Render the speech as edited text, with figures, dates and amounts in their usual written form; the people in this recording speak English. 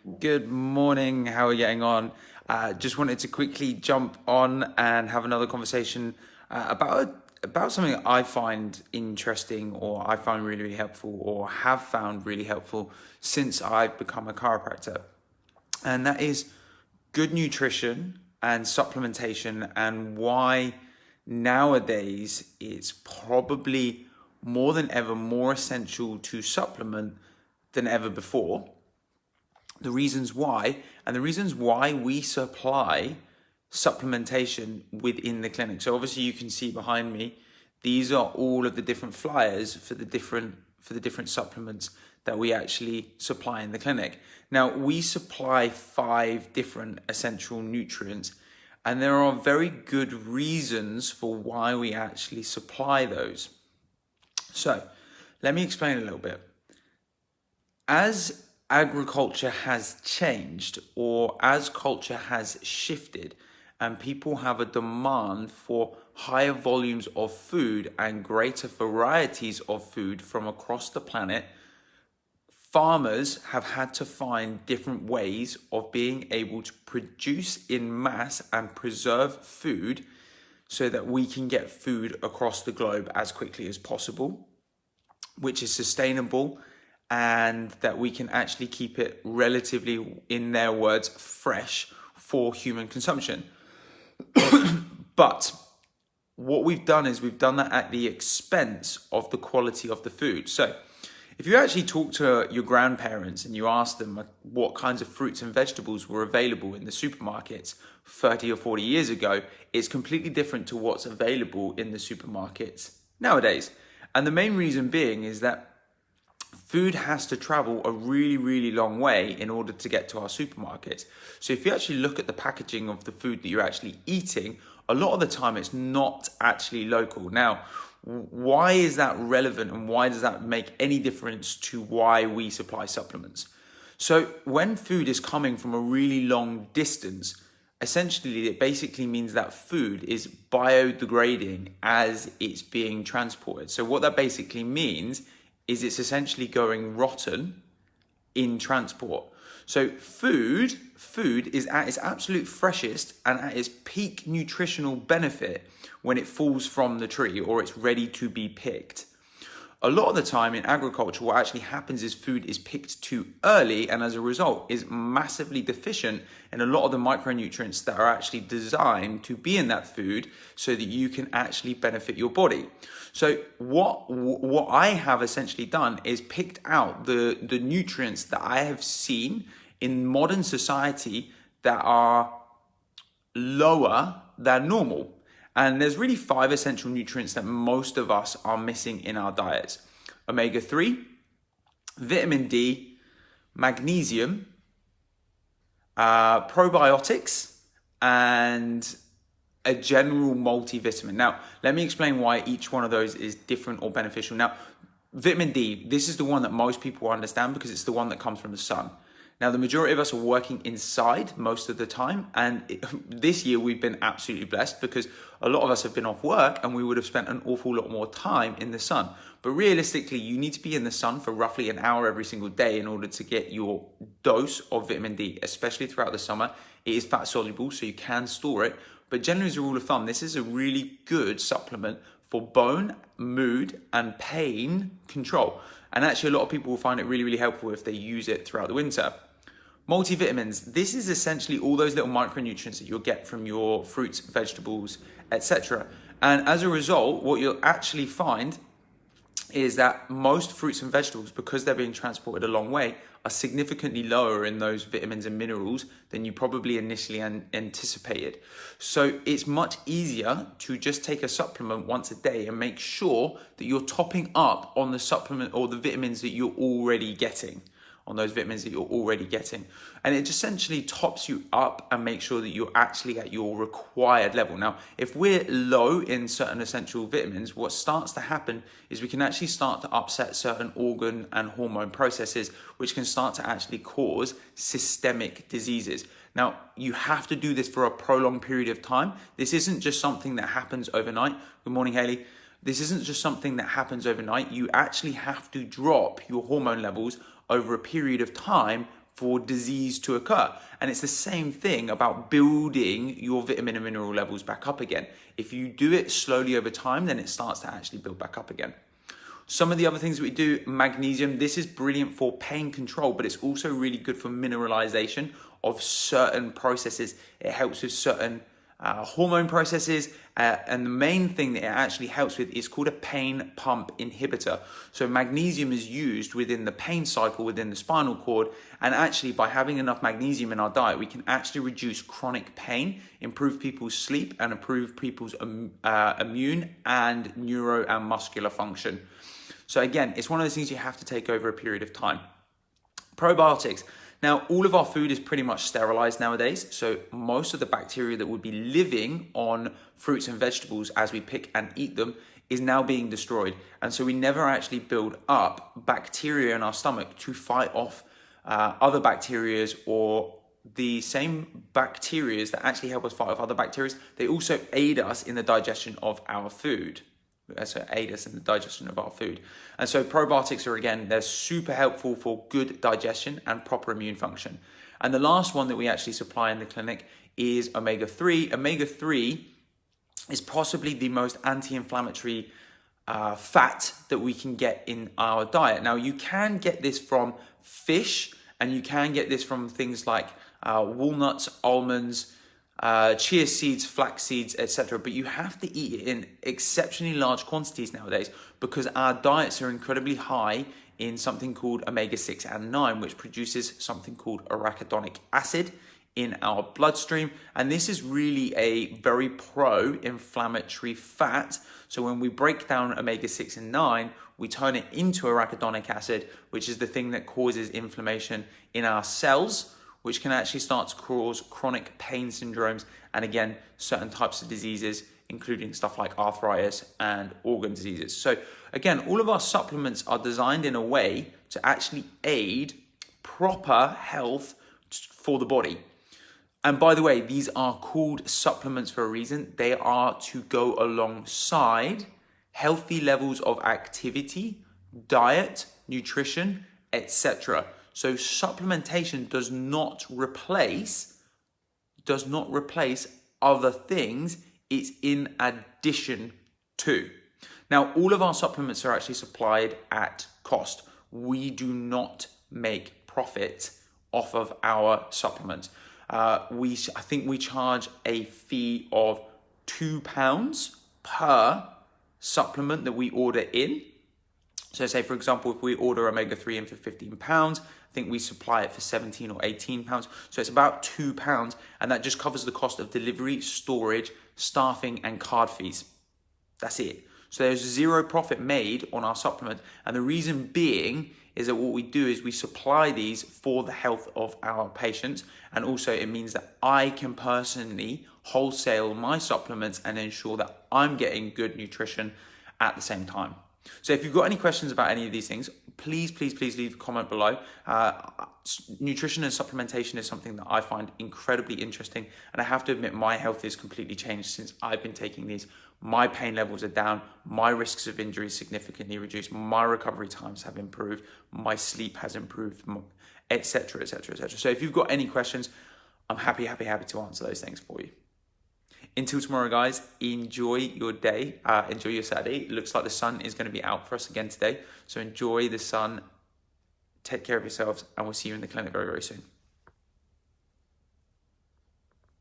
Good morning. How are we getting on? Just wanted to quickly jump on and have another conversation about something I find interesting, or I find really, really helpful, or have found really helpful since I've become a chiropractor. And that is good nutrition and supplementation, and why nowadays it's probably more than ever more essential to supplement than ever before. The reasons why, and the reasons why we supply supplementation within the clinic. So obviously you can see behind me, these are all of the different flyers for the different supplements that we actually supply in the clinic. Now, we supply 5 different essential nutrients, and there are very good reasons for why we actually supply those. So let me explain a little bit. As agriculture has changed, or as culture has shifted, and people have a demand for higher volumes of food and greater varieties of food from across the planet, farmers have had to find different ways of being able to produce in mass and preserve food so that we can get food across the globe as quickly as possible, which is sustainable, and that we can actually keep it relatively, in their words, fresh for human consumption. But what we've done is we've done that at the expense of the quality of the food. So if you actually talk to your grandparents and you ask them what kinds of fruits and vegetables were available in the supermarkets 30 or 40 years ago, it's completely different to what's available in the supermarkets nowadays. And the main reason being is that food has to travel a really, really long way in order to get to our supermarkets. So if you actually look at the packaging of the food that you're actually eating, a lot of the time it's not actually local. Now, why is that relevant, and why does that make any difference to why we supply supplements? So when food is coming from a really long distance, essentially it basically means that food is biodegrading as it's being transported. So what that basically means is it's essentially going rotten in transport. So food is at its absolute freshest and at its peak nutritional benefit when it falls from the tree or it's ready to be picked. A lot of the time in agriculture, what actually happens is food is picked too early, and as a result is massively deficient in a lot of the micronutrients that are actually designed to be in that food so that you can actually benefit your body. So what I have essentially done is picked out the nutrients that I have seen in modern society that are lower than normal. And there's really 5 essential nutrients that most of us are missing in our diets: omega-3, vitamin D, magnesium, probiotics, and a general multivitamin. Now, let me explain why each one of those is different or beneficial. Now, vitamin D, this is the one that most people understand because it's the one that comes from the sun. Now, the majority of us are working inside most of the time, and this year we've been absolutely blessed because a lot of us have been off work and we would have spent an awful lot more time in the sun. But realistically, you need to be in the sun for roughly an hour every single day in order to get your dose of vitamin D, especially throughout the summer. It is fat soluble, so you can store it. But generally, as a rule of thumb, this is a really good supplement for bone, mood, and pain control. And actually, a lot of people will find it really, really helpful if they use it throughout the winter. Multivitamins, this is essentially all those little micronutrients that you'll get from your fruits, vegetables, etc. And as a result, what you'll actually find is that most fruits and vegetables, because they're being transported a long way, are significantly lower in those vitamins and minerals than you probably initially anticipated. So it's much easier to just take a supplement once a day and make sure that you're topping up on the supplement or the vitamins that you're already getting. And it essentially tops you up and makes sure that you're actually at your required level. Now, if we're low in certain essential vitamins, what starts to happen is we can actually start to upset certain organ and hormone processes, which can start to actually cause systemic diseases. Now, you have to do this for a prolonged period of time. This isn't just something that happens overnight. Good morning, Haley. This isn't just something that happens overnight. You actually have to drop your hormone levels over a period of time for disease to occur. And it's the same thing about building your vitamin and mineral levels back up again. If you do it slowly over time, then it starts to actually build back up again. Some of the other things that we do, magnesium, this is brilliant for pain control, but it's also really good for mineralization of certain processes. It helps with certain hormone processes, and the main thing that it actually helps with is called a pain pump inhibitor. So magnesium is used within the pain cycle within the spinal cord, and actually by having enough magnesium in our diet, we can actually reduce chronic pain, improve people's sleep, and improve people's immune and neuro and muscular function. So again, it's one of those things you have to take over a period of time. Probiotics. Now, all of our food is pretty much sterilized nowadays. So most of the bacteria that would be living on fruits and vegetables as we pick and eat them is now being destroyed. And so we never actually build up bacteria in our stomach to fight off other bacteria, or the same bacteria that actually help us fight off other bacteria. They also aid us in the digestion of our food. So aid us in the digestion of our food. And so probiotics are, again, they're super helpful for good digestion and proper immune function. And the last one that we actually supply in the clinic is omega-3. Omega-3 is possibly the most anti-inflammatory fat that we can get in our diet. Now, you can get this from fish, and you can get this from things like walnuts, almonds, chia seeds, flax seeds, etc. But you have to eat it in exceptionally large quantities nowadays, because our diets are incredibly high in something called omega-6 and 9, which produces something called arachidonic acid in our bloodstream. And this is really a very pro-inflammatory fat. So when we break down omega-6 and 9, we turn it into arachidonic acid, which is the thing that causes inflammation in our cells, which can actually start to cause chronic pain syndromes, and again, certain types of diseases, including stuff like arthritis and organ diseases. So again, all of our supplements are designed in a way to actually aid proper health for the body. And by the way, these are called supplements for a reason. They are to go alongside healthy levels of activity, diet, nutrition, etc. So supplementation does not replace other things. It's in addition to. Now, all of our supplements are actually supplied at cost. We do not make profit off of our supplements. I think we charge a fee of £2 per supplement that we order in. So say, for example, if we order omega-3 in for £15, I think we supply it for £17 or £18. So it's about £2, and that just covers the cost of delivery, storage, staffing, and card fees. That's it. So there's zero profit made on our supplement. And the reason being is that what we do is we supply these for the health of our patients. And also it means that I can personally wholesale my supplements and ensure that I'm getting good nutrition at the same time. So if you've got any questions about any of these things, please leave a comment below. Nutrition and supplementation is something that I find incredibly interesting. And I have to admit, my health has completely changed since I've been taking these. My pain levels are down. My risks of injury significantly reduced. My recovery times have improved. My sleep has improved, etc, etc, etc. So if you've got any questions, I'm happy to answer those things for you. Until tomorrow, guys, enjoy your day, enjoy your Saturday. It looks like the sun is going to be out for us again today. So enjoy the sun, take care of yourselves, and we'll see you in the clinic very, very soon.